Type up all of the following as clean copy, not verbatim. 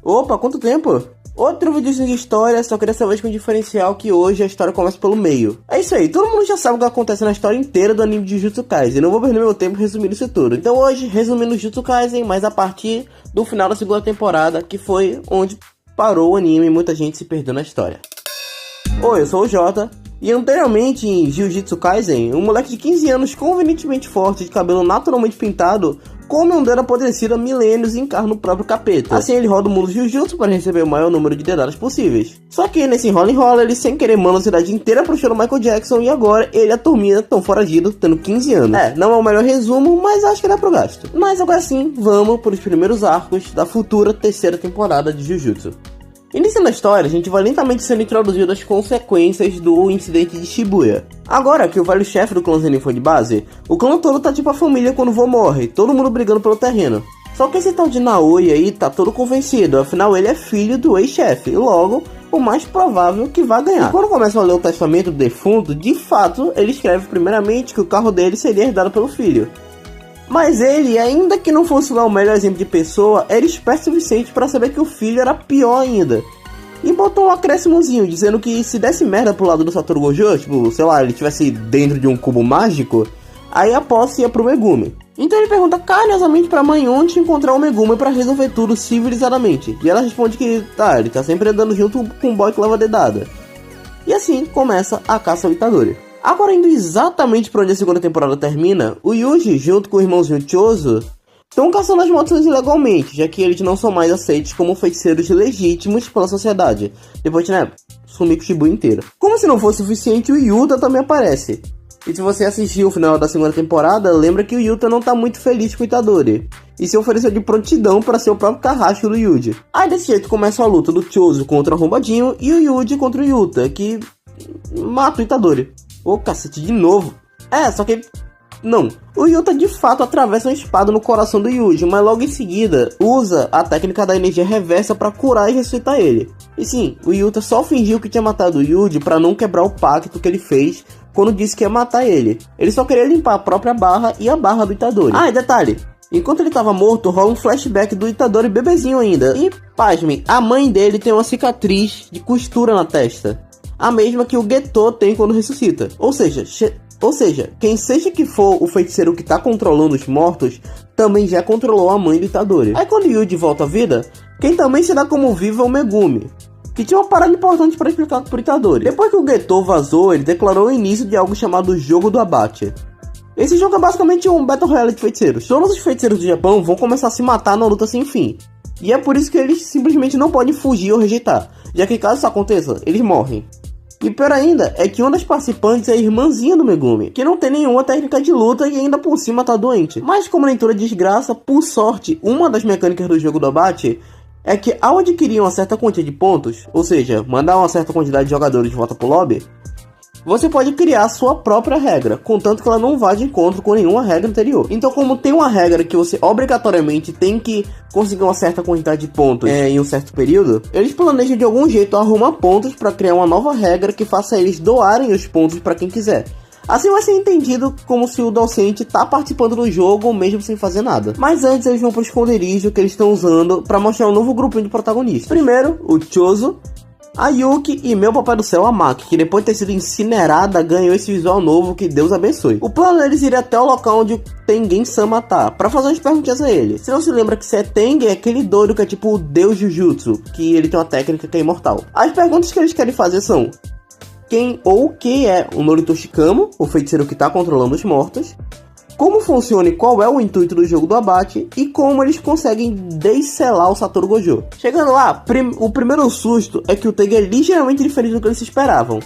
Opa, quanto tempo? Outro vídeo de história, só queria saber com o diferencial que hoje a história começa pelo meio. É isso aí, todo mundo já sabe o que acontece na história inteira do anime de Jujutsu Kaisen. Não vou perder meu tempo resumindo isso tudo. Então hoje, resumindo Jujutsu Kaisen, mas a partir do final da segunda temporada, que foi onde parou o anime e muita gente se perdeu na história. Oi, eu sou o Jota. E anteriormente em Jujutsu Kaisen, um moleque de 15 anos convenientemente forte, de cabelo naturalmente pintado, come um dedo apodrecido há milênios e encarna o próprio capeta. Assim ele roda o mundo Jujutsu para receber o maior número de dedadas possíveis. Só que nesse enrola ele sem querer manda a cidade inteira pro show do Michael Jackson e agora ele e a turminha tão foragido, tendo 15 anos. Não é o melhor resumo, mas acho que dá pro gasto. Mas agora sim, vamos para os primeiros arcos da futura terceira temporada de Jujutsu. Iniciando a história, a gente vai lentamente sendo introduzido às consequências do incidente de Shibuya. Agora que o velho chefe do clã Zenin foi de base, o clã todo tá tipo a família quando o vô morre, todo mundo brigando pelo terreno. Só que esse tal de Naoi aí tá todo convencido, afinal ele é filho do ex-chefe, logo o mais provável que vai ganhar. E quando começam a ler o testamento do defunto, de fato ele escreve primeiramente que o carro dele seria herdado pelo filho. Mas ele, ainda que não fosse lá o melhor exemplo de pessoa, era esperto o suficiente para saber que o filho era pior ainda. E botou um acréscimozinho, dizendo que se desse merda pro lado do Satoru Gojo, tipo, sei lá, ele estivesse dentro de um cubo mágico, aí a posse ia pro Megumi. Então ele pergunta carinhosamente pra mãe onde encontrar o Megumi para resolver tudo civilizadamente. E ela responde que, ele tá sempre andando junto com o boy que leva dedada. E assim começa a caça ao Itadori. Agora, indo exatamente para onde a segunda temporada termina, o Yuji, junto com o irmãozinho Chozo, estão caçando as maldições ilegalmente, já que eles não são mais aceitos como feiticeiros legítimos pela sociedade. Depois de, sumir com o Shibuya inteiro. Como se não fosse suficiente, o Yuta também aparece. E se você assistiu o final da segunda temporada, lembra que o Yuta não tá muito feliz com o Itadori. E se ofereceu de prontidão para ser o próprio carrasco do Yuji. Aí desse jeito começa a luta do Chozo contra o Arrombadinho e o Yuji contra o Yuta, que mata o Itadori. Ô, cacete, de novo. Só que... não. O Yuta de fato atravessa uma espada no coração do Yuji, mas logo em seguida usa a técnica da energia reversa para curar e ressuscitar ele. E sim, o Yuta só fingiu que tinha matado o Yuji para não quebrar o pacto que ele fez quando disse que ia matar ele. Ele só queria limpar a própria barra e a barra do Itadori. E detalhe. Enquanto ele estava morto, rola um flashback do Itadori bebezinho ainda. E, pasmem, a mãe dele tem uma cicatriz de costura na testa. A mesma que o Geto tem quando ressuscita. Ou seja, quem seja que for o feiticeiro que tá controlando os mortos, também já controlou a mãe do Itadori. Aí quando Yuji volta à vida, quem também se dá como vivo é o Megumi, que tinha uma parada importante para explicar pro Itadori. Depois que o Geto vazou, ele declarou o início de algo chamado Jogo do Abate. Esse jogo é basicamente um Battle Royale de feiticeiros. Todos os feiticeiros do Japão vão começar a se matar na luta sem fim. E é por isso que eles simplesmente não podem fugir ou rejeitar, já que caso isso aconteça, eles morrem. E pior ainda, é que uma das participantes é a irmãzinha do Megumi, que não tem nenhuma técnica de luta e ainda por cima tá doente. Mas como nem toda desgraça, por sorte, uma das mecânicas do jogo do abate é que ao adquirir uma certa quantia de pontos, ou seja, mandar uma certa quantidade de jogadores de volta pro lobby, você pode criar a sua própria regra, contanto que ela não vá de encontro com nenhuma regra anterior. Então, como tem uma regra que você obrigatoriamente tem que conseguir uma certa quantidade de pontos em um certo período, eles planejam de algum jeito arrumar pontos para criar uma nova regra que faça eles doarem os pontos para quem quiser. Assim vai ser entendido como se o docente tá participando do jogo mesmo sem fazer nada. Mas antes eles vão pro esconderijo que eles estão usando para mostrar um novo grupinho de protagonistas. Primeiro, o Chozo, a Yuki e meu papai do céu, a Maki, que depois de ter sido incinerada, ganhou esse visual novo, que Deus abençoe. O plano deles ir até o local onde o Tengen-sama tá, pra fazer umas perguntinhas a ele. Se não se lembra que se Tengen é aquele doido que é tipo o deus Jujutsu, que ele tem uma técnica que é imortal. As perguntas que eles querem fazer são: quem ou o que é o Noritoshi Kamo, o feiticeiro que tá controlando os mortos? Como funciona e qual é o intuito do jogo do abate, e como eles conseguem descelar o Satoru Gojo. Chegando lá, o primeiro susto é que o Tengen é ligeiramente diferente do que eles esperavam,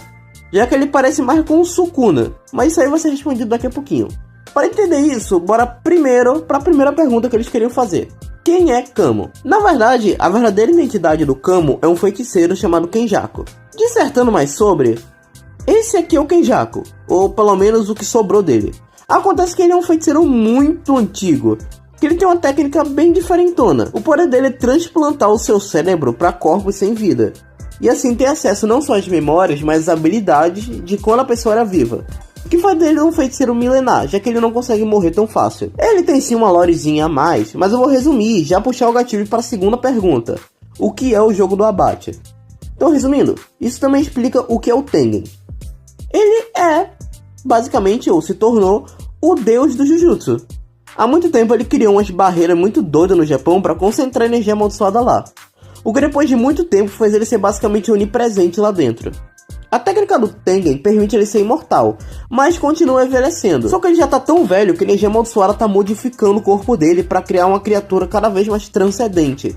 já que ele parece mais com o Sukuna, mas isso aí vai ser respondido daqui a pouquinho. Para entender isso, bora primeiro para a primeira pergunta que eles queriam fazer. Quem é Kamo? Na verdade, a verdadeira identidade do Kamo é um feiticeiro chamado Kenjaku. Dissertando mais sobre, esse aqui é o Kenjaku, ou pelo menos o que sobrou dele. Acontece que ele é um feiticeiro muito antigo, que ele tem uma técnica bem diferentona. O poder dele é transplantar o seu cérebro para corpos sem vida, e assim ter acesso não só às memórias, mas às habilidades de quando a pessoa era viva. O que faz dele um feiticeiro milenar, já que ele não consegue morrer tão fácil. Ele tem sim uma lorezinha a mais, mas eu vou resumir e já puxar o gatilho para a segunda pergunta. o que é o jogo do abate. Então, resumindo, isso também explica o que é o Tengen. Ele é, basicamente, ou se tornou, o deus do Jujutsu. Há muito tempo ele criou umas barreiras muito doidas no Japão para concentrar a energia amaldiçoada lá. O que depois de muito tempo fez ele ser basicamente onipresente lá dentro. A técnica do Tengen permite ele ser imortal, mas continua envelhecendo. Só que ele já tá tão velho que a energia amaldiçoada tá modificando o corpo dele para criar uma criatura cada vez mais transcendente,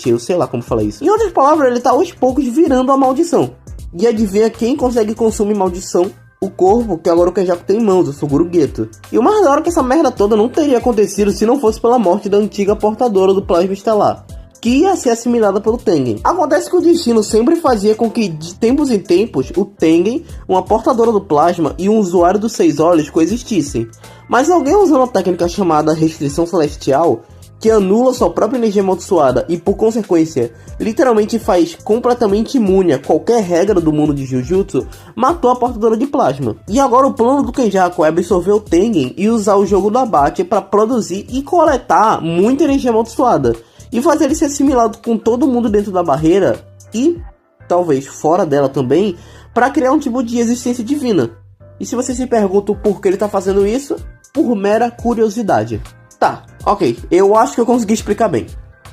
eu sei lá como falar isso. Em outras palavras, ele tá aos poucos virando a maldição. E adivinha quem consegue consumir maldição? O corpo que agora o Kenjaku tem em mãos, o Suguru Geto. E o mais da hora é que essa merda toda não teria acontecido se não fosse pela morte da antiga portadora do plasma estelar, que ia ser assimilada pelo Tengen. Acontece que o destino sempre fazia com que, de tempos em tempos, o Tengen, uma portadora do plasma e um usuário dos 6 olhos coexistissem. Mas alguém usando a técnica chamada restrição celestial, que anula sua própria energia amaldiçoada e, por consequência, literalmente faz completamente imune a qualquer regra do mundo de Jujutsu, matou a portadora de plasma. E agora o plano do Kenjaku é absorver o Tengen e usar o jogo do abate para produzir e coletar muita energia amaldiçoada, e fazer ele ser assimilado com todo mundo dentro da barreira e, talvez, fora dela também, para criar um tipo de existência divina. E se você se pergunta por que ele está fazendo isso, por mera curiosidade. Tá, ok, eu acho que eu consegui explicar bem.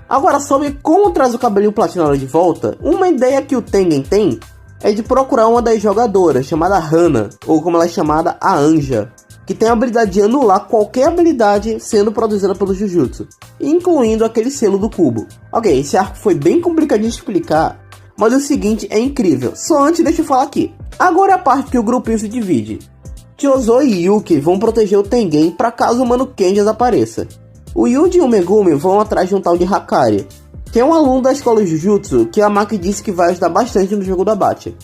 Agora, sobre como traz o cabelinho platinado de volta, uma ideia que o Tengen tem é de procurar uma das jogadoras, chamada Hana, ou como ela é chamada, a Anja, que tem a habilidade de anular qualquer habilidade sendo produzida pelo Jujutsu, incluindo aquele selo do cubo. Ok, esse arco foi bem complicado de explicar, mas o seguinte é incrível. Só antes deixa eu falar aqui. Agora é a parte que o grupinho se divide. Chozo e Yuki vão proteger o Tengen para caso o Mano Kenjas apareça. O Yuji e o Megumi vão atrás de um tal de Hakari, que é um aluno da escola Jujutsu que a Maki disse que vai ajudar bastante no jogo do abate.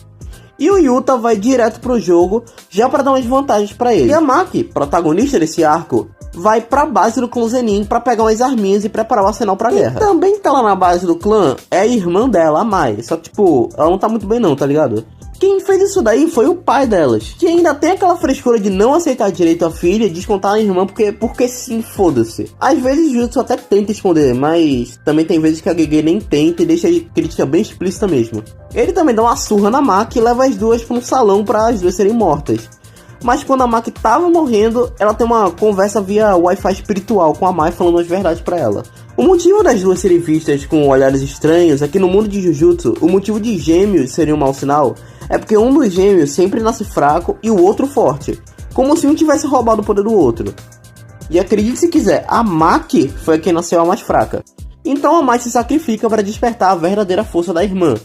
E o Yuta vai direto pro jogo já para dar umas vantagens para ele. E a Maki, protagonista desse arco, vai pra base do clã Zenin para pegar umas arminhas e preparar o arsenal pra guerra. E também tá lá na base do clã é a irmã dela, a Mai, só que tipo, ela não tá muito bem não, tá ligado? Quem fez isso daí foi o pai delas, que ainda tem aquela frescura de não aceitar direito a filha e descontar a irmã porque sim, foda-se. Às vezes o Jutsu até tenta esconder, mas também tem vezes que a Gege nem tenta e deixa a crítica bem explícita mesmo. Ele também dá uma surra na Maki e leva as duas para um salão para as duas serem mortas. Mas quando a Maki tava morrendo, ela tem uma conversa via Wi-Fi espiritual com a Mai falando as verdades para ela. O motivo das duas serem vistas com olhares estranhos é que no mundo de Jujutsu, o motivo de gêmeos serem um mau sinal é porque um dos gêmeos sempre nasce fraco e o outro forte, como se um tivesse roubado o poder do outro. E acredite se quiser, a Maki foi quem nasceu a mais fraca. Então a Mai se sacrifica para despertar a verdadeira força da irmã,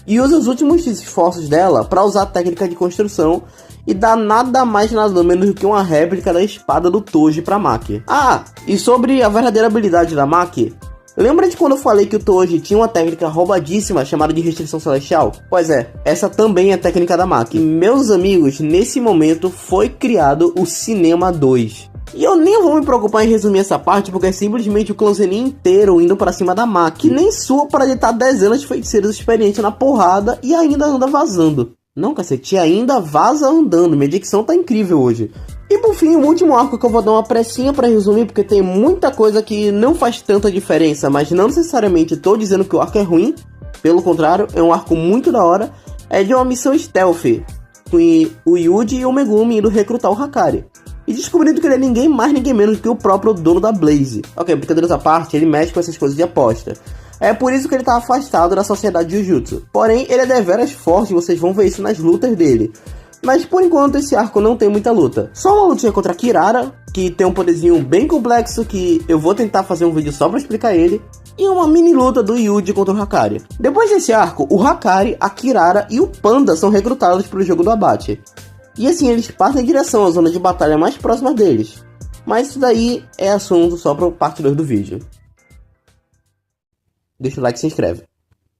e usa os últimos esforços dela para usar a técnica de construção e dar nada mais nada menos do que uma réplica da espada do Toji para Maki. Ah, e sobre a verdadeira habilidade da Maki, lembra de quando eu falei que o Toji tinha uma técnica roubadíssima chamada de restrição celestial? Pois é, essa também é a técnica da Maki. Meus amigos, nesse momento foi criado o Cinema 2. E eu nem vou me preocupar em resumir essa parte, porque é simplesmente o clã Zenin inteiro indo pra cima da Maki, que nem sua para editar dezenas de feiticeiros experientes na porrada e ainda anda vazando. Não, cacete, ainda vaza andando, minha dicção tá incrível hoje. E por fim, o último arco que eu vou dar uma pressinha pra resumir, porque tem muita coisa que não faz tanta diferença, mas não necessariamente tô dizendo que o arco é ruim, pelo contrário, é um arco muito da hora, é de uma missão stealth, com o Yuji e o Megumi indo recrutar o Hakari. E descobrindo que ele é ninguém mais, ninguém menos que o próprio dono da Blaze. Ok, brincadeiras à parte, ele mexe com essas coisas de aposta. É por isso que ele tá afastado da sociedade de Jujutsu. Porém, ele é deveras forte, vocês vão ver isso nas lutas dele. Mas por enquanto esse arco não tem muita luta. Só uma lutinha contra a Kirara, que tem um poderzinho bem complexo que eu vou tentar fazer um vídeo só pra explicar ele. E uma mini luta do Yuji contra o Hakari. Depois desse arco, o Hakari, a Kirara e o Panda são recrutados para o jogo do abate. E assim eles partem em direção à zona de batalha mais próxima deles. Mas isso daí é assunto só para parte 2 do vídeo. Deixa o like e se inscreve.